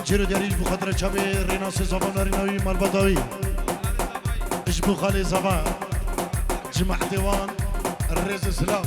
چرا دیریش بخاطر چابه ریناس زبان ریناوی مالباداوی اش بخالی زبان جمع دیوان الرز سلام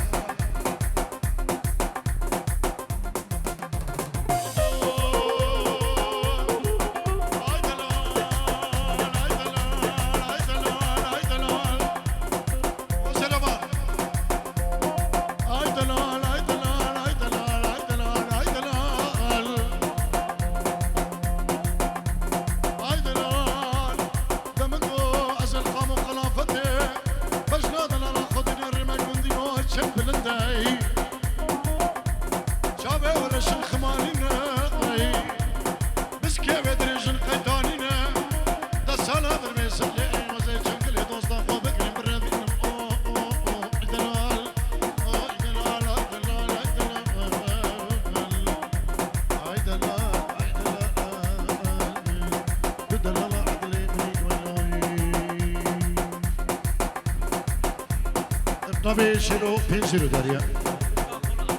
نبي شنو فين شنو داريا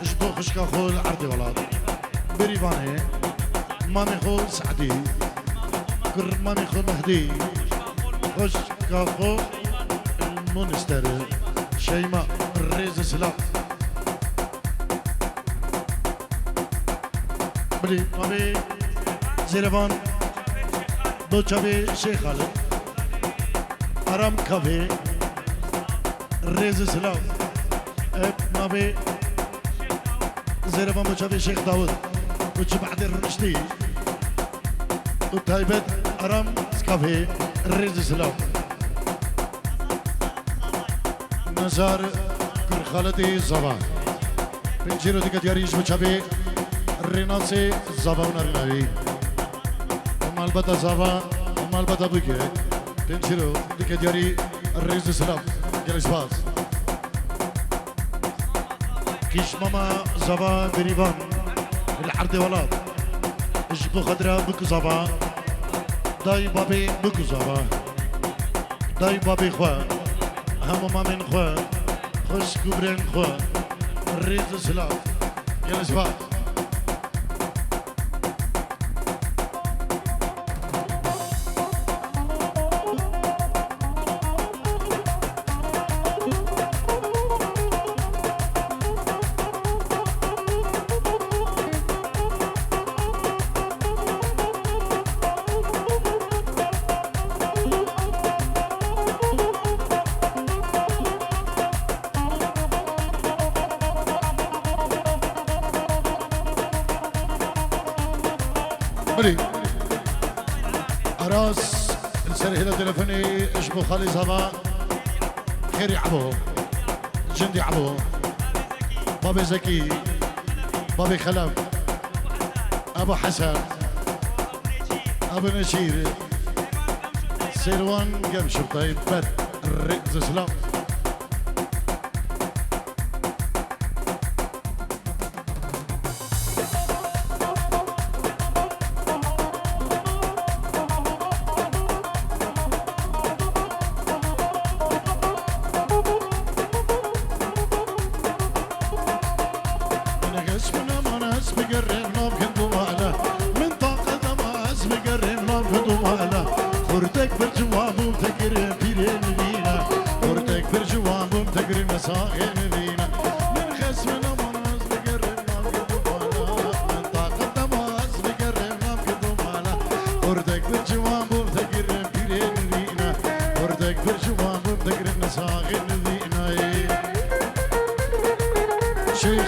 اشبو خشكا خو العرضي ولاد بريفاني مامي خو سعدي كر مامي خو مهدي خشكا خو المونستر شيماء الريز سلام بلي مامي زيرفان دوچابي شيخ خالد ارام كافي ريز سلام نبي زيرفان بوشابي شيخ داود وش بعد الرشدي وتايبت ارام سكافي ريز سلام نزار كر خالدي زبان بنجيرو ديك دياريش بوشابي ريناسي زبان ريناوي ومالبتا زبان ومالبتا بوكي بنجيرو ديك دياري ريز سلام جلس باز كيش ماما زبا بريبان العرض ولاد اجبو خضرا بكو زبا داي بابي بكو زبا داي بابي خوا همو مامين خوا خوش كبرين خوا الريز سلاف جلس باز بلي أراس السرهلة تلفوني اشبو خالي زبا خيري عبو جندي عبو بابي زكي بابي خلف أبو حسن أبو نشير سيروان قمشب طيب بد الرئيس سلام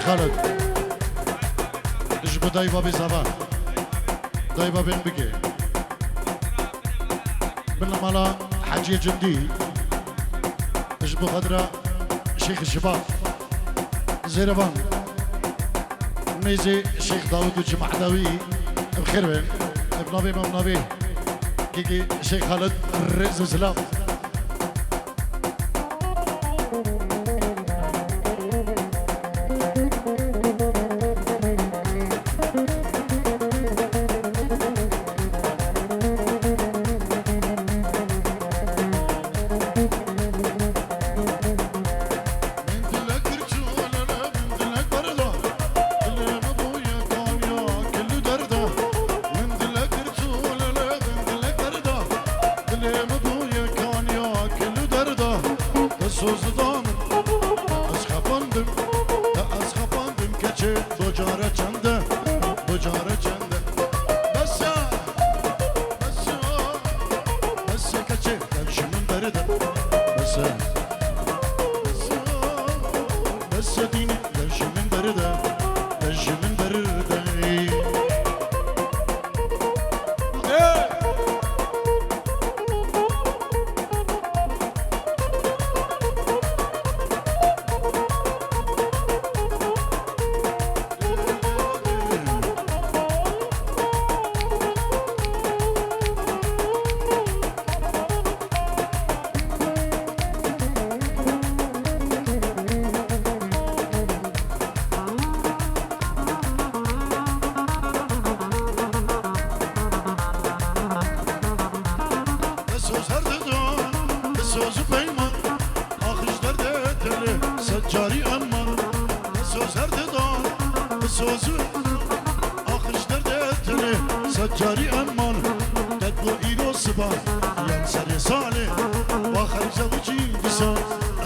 خالد اجبو داي بابي زبا داي بابي بكي بنا مالا حاجي جندي اجبو خضرا شيخ الشباب زيربان نيزي شيخ داود وجمع داوي بخير بين ابنابي ممنابي كيكي شيخ خالد الرئيس سلام چنده بس بس بس کچه دلشمن برده بس بس بس دینه دلشمن برده دلشمن برده سجاري أمان سوز هر دان سوز آخرش دردتنه سجاري أمان تدبو إيرو سبان ين سر ساله واخر زوجي بسان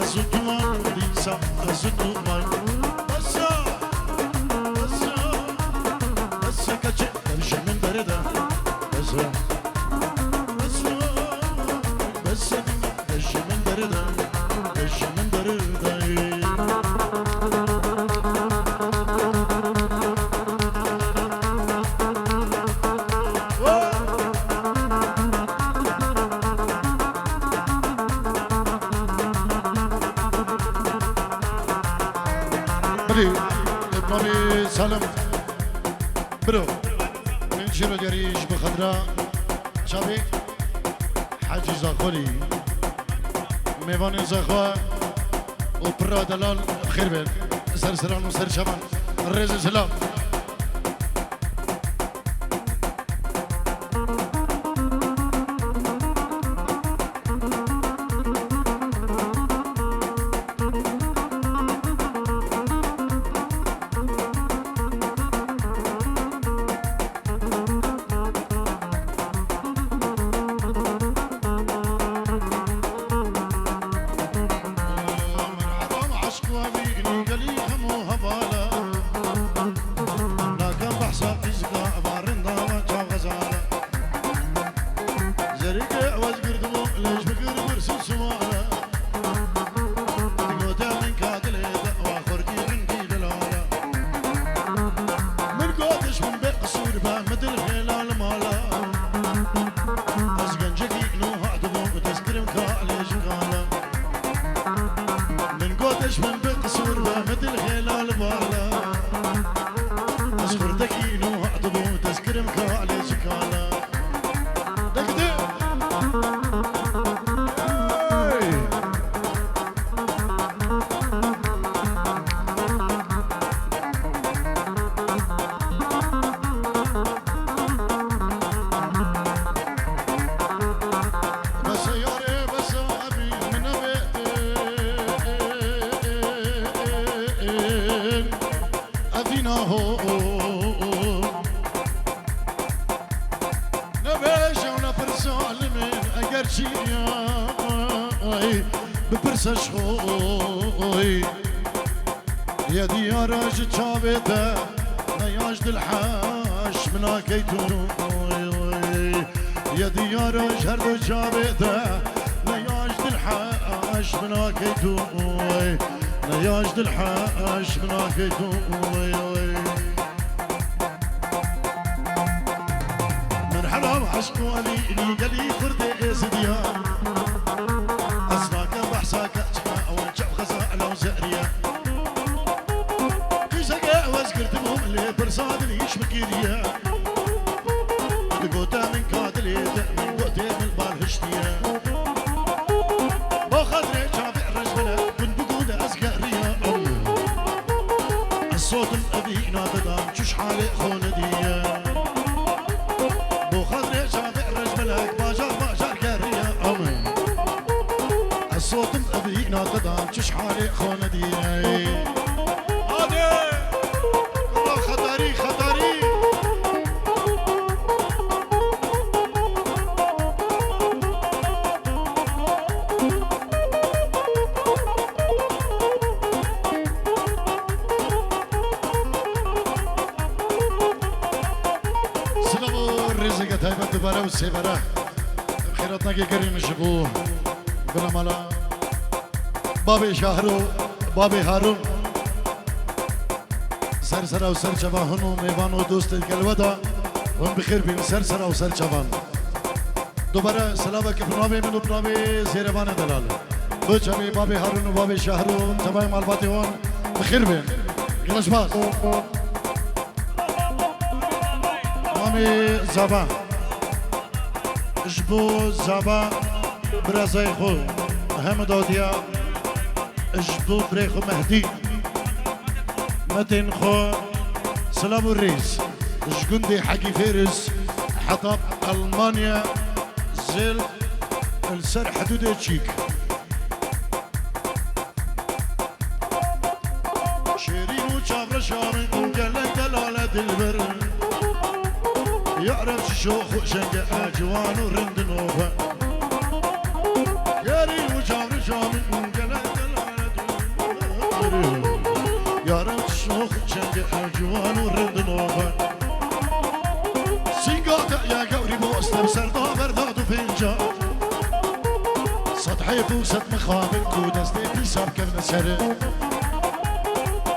أزو دوان ريسا أزو دوان بسا بسا بسا كچه درش من برده بسا بسا بسا درش من برده درش من برده ابنامي سالم برو من شيرو ديريش بخضراء شابي حاجي زاخولي ميوان زاخوا وبرا دلال بخير بين سر سران وسر شمان الرئيس سلام بپرسش خوی يا دياراج تشابته نياج دلحاش مناكيتو يا دياراج هردو تشابته نياج دلحاش مناكيتو نياج دلحاش مناكيتو من حرام عشقو ألي قلي خردي إزديان أصناك بحساك أجمع وانجب غزاء لو زأريا كيساك وازقرت مهم اللي برصاد ليش مكيريا دقوتا من كادلي من قوتي من البال هشتيا بخدري شافع رجبنا كن بقود أزقريا الصوت الأبي ناددان شش حالي خونديا بخدري شافع رجبنا باجار كاريا الصوت الأبي ناددان شش حالي خونديا سلامو الرزق تايبة دبارة والسيبرة خيراتنا كي كريم شبوه بلا مالا بابي شهرو بابي هارون سرسرة وسر شباهنو ميوانو دوست القلوة وهم بخير بين سرسرة وسر شبان دوباره سلامه که برنامه منو برنامه زیربان دلال بچه بابی هارون و بابی شهرو تبای مالباتی هون بخیر بین گلش باز مامی زبا اجبو زبا برازای خو هم دادیا اجبو بريخو مهدي متن خو سلام الرئيس جندي حقي فارس حطب المانيا زل السر حدود تشيك شيرين وشابر شامي قالك دلالة البر يعرف شوخ شنقة جوان ورند نوفا شيرين وشابر شامي قالك دلالة البر يعرف شوخ شنقة جوان ورند نوفا سيقاطع يا قوري بوستر سردا برداد وفنجان سطحي بوسط مخابل كودستي تلساب كلمة سر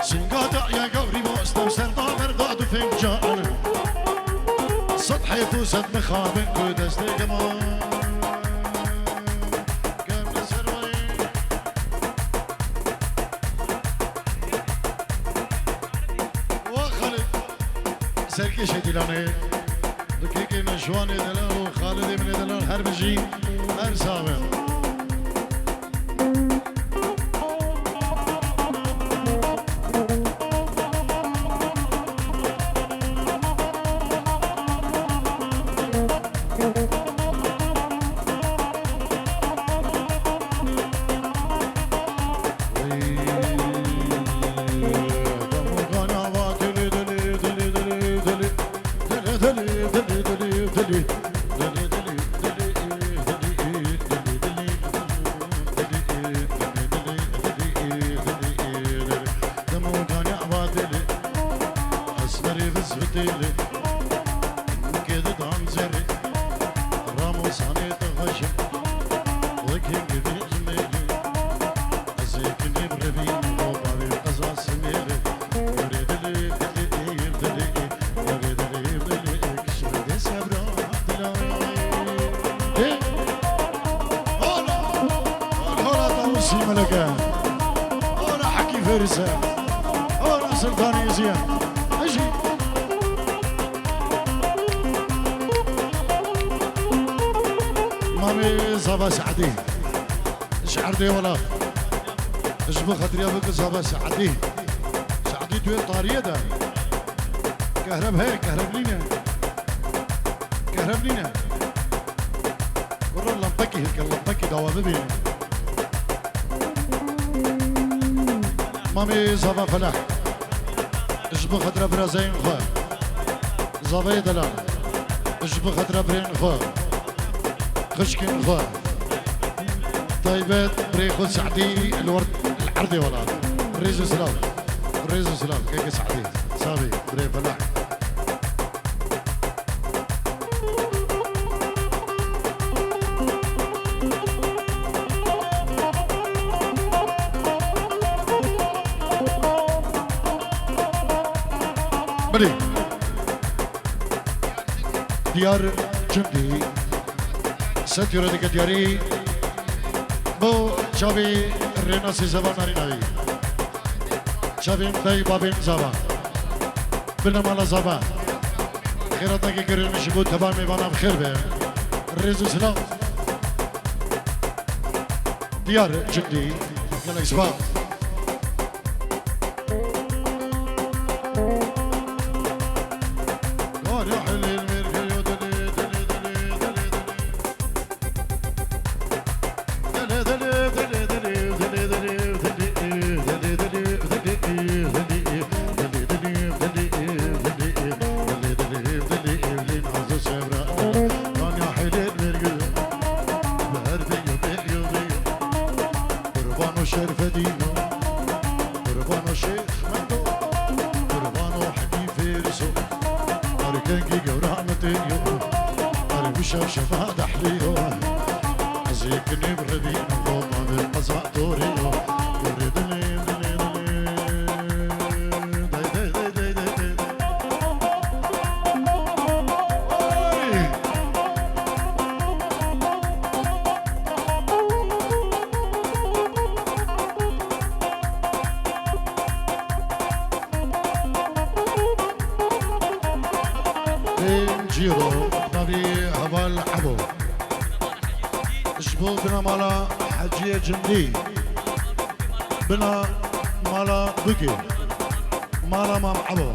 سيقاطع يا قوري بوستر سردا برداد وفنجان سطحي بوسط مخابل كودستي كمان كلمة سر وخالد سركي شديلاني دقيقة نشواني دلال وخالد من دلال هر بجي هر سابق ملكة أنا حكي فارسة أنا سلطاني زيان أجي مامي صبا سعدي شعردي ولا اجبو خاطري ابوك صبا سعدي سعدي توي طارية ده كهرب هيك كهرب لينا ورا اللمبكي هيك اللمبكي دوابي مامي زبا فلاح اجبو خطرة برازين خوا زبا دلال اجبو خطرة برين خوا خشكين خوا طيبات بريخو سعدي الورد العرضي ولا الريزو سلام كيك سعدي صافي بري فلاح بلي ديار جندي ست يوردك دياري بو شابي الرناسي زبان ناريناوي شابي مداي بابين زبان بنمالا زبان خيراتك كريم شبو تبان ميوانا بخير به الرزو سلام ديار جندي قالك زبان شرف دينه شفا دحليو زيكني بردين ضوما بالقزاء دوريو يردني جيرو نبي هبال عبو شبو بنا مالا حجية جندي بنا مالا بكي مالا مام عبو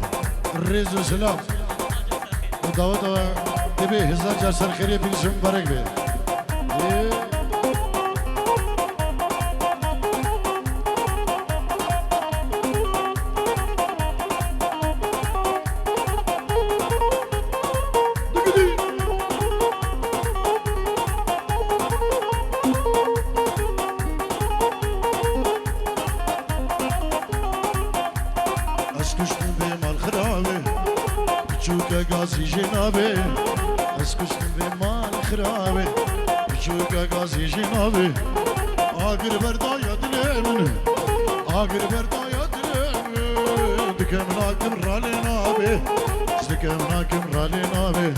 الريز وسلام وداوتا تبي هزار جاسر خيري بيسم برق بي غازي جنابي اسكشتم بمال خرابي بشوكا غازي جنابي آقر بردايا دلمن آقر بردايا دلمن دكمناكم رالي نابي دكمناكم رالي نابي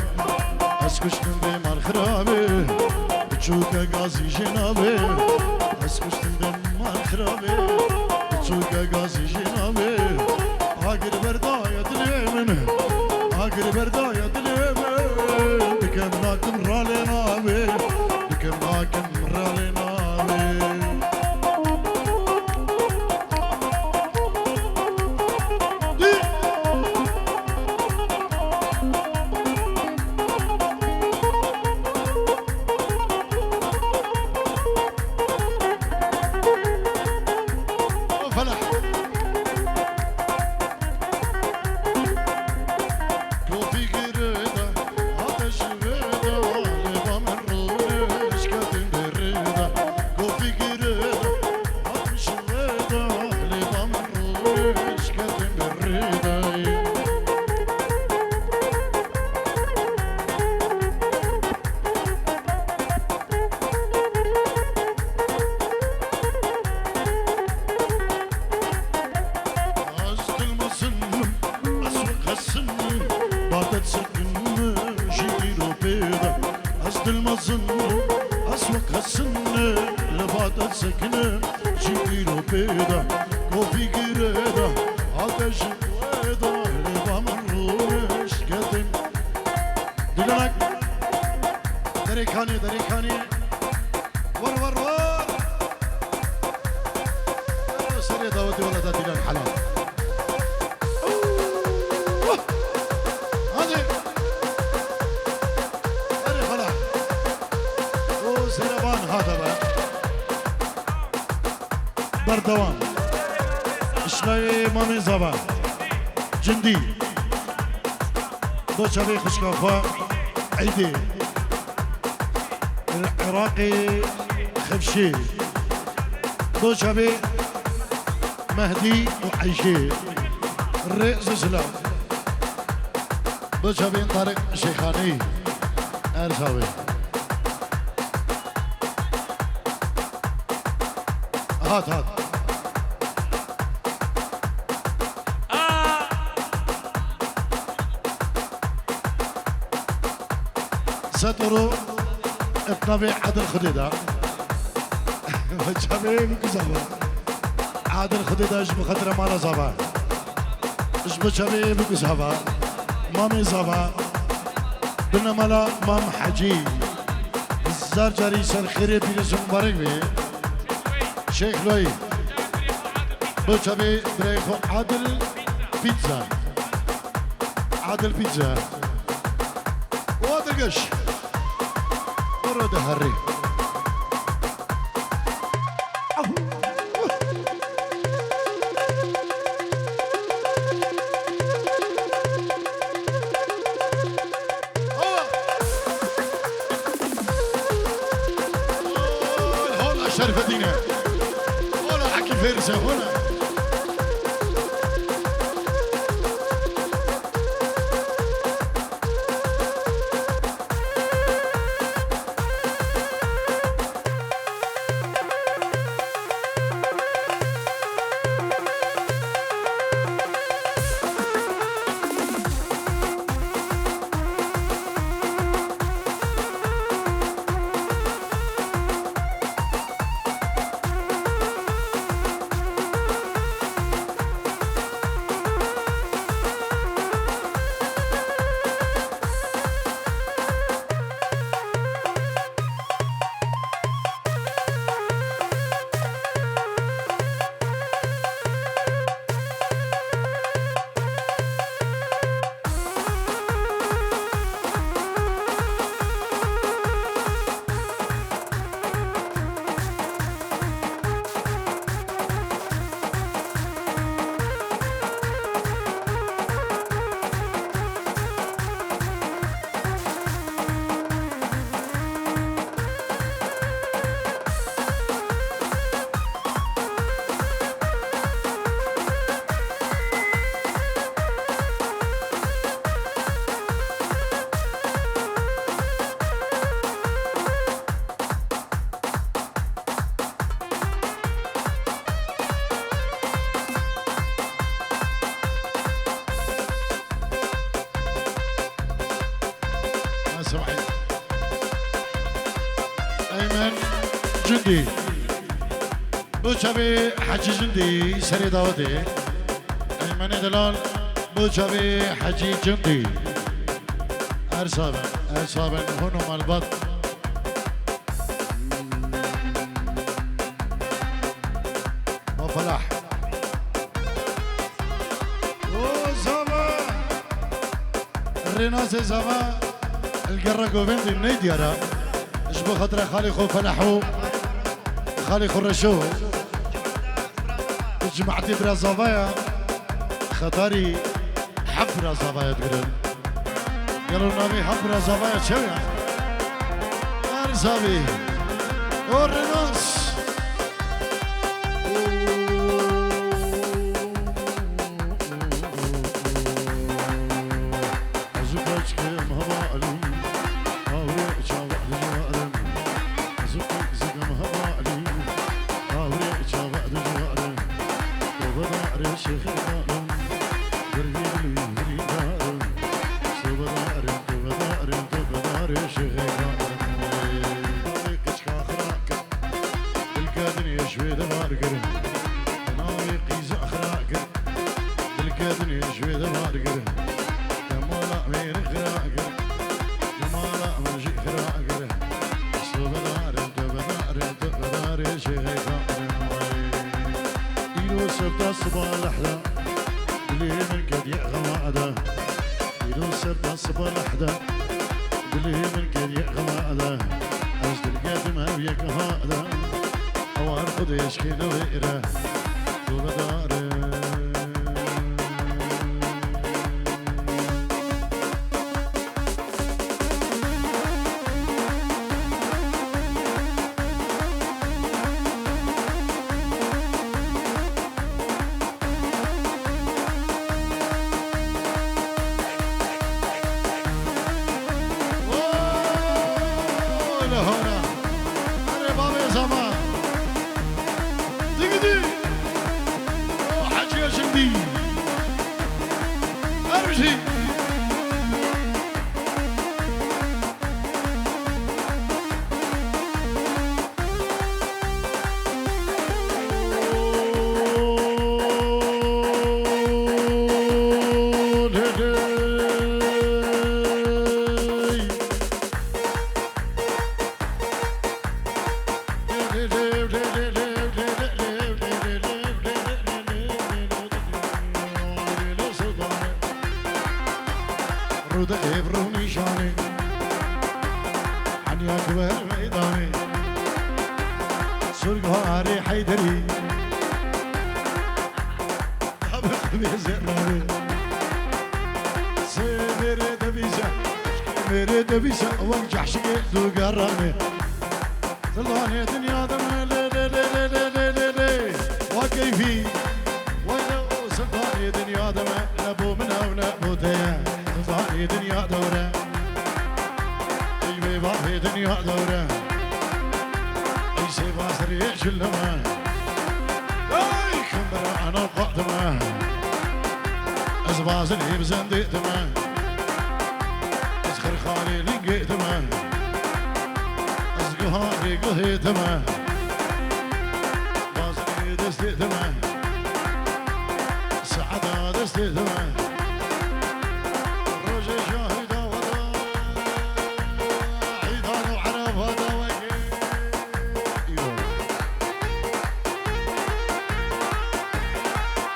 اسكشتم بمال خرابي بشوكا غازي جنابي اسكشتم بمال خرابي بشوكا غازي جنابي آقر بردايا دلمن آقر بردايا دلمن دكمناكم رالي نابي دكمناكم رالي نابي بردوام اشنای مامی زبا جندي دو شبي خشكافا عيدي العراقي خفشي دو شبي مهدي وعيشي الرئيس سلام دو شبي طارق شيخاني ارساوي هات سترو اتنبي عادل خديدة جميل كزابا عادل خديدة اجب خدرة مالا زابا اجب جميل كزابا مامي زابا بنا مالا مام حجي الزار جاري سر خيري بيرس مبارك بي شيخ لوي بجميل بريخو عادل بيتزا عادل بيتزا وادقش ورد هري هون شرف الدين هون حكي فارسه هون سبعي أيمن جندي بوشابي حجي جندي سري داودي أيمن دلال بوشابي حجي جندي أرسابا هونو مالبط وفلاح وزابا الريناس زابا القرق وبنتي النيديارا اشبو خطره خالي خو فلاحو خالي خو رشو جمعتي برازافايا خطاري حب برازافايا تقولون قالوا نامي حب برازافايا شوية ارزابي والرناس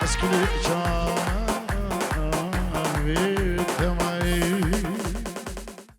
اسكلي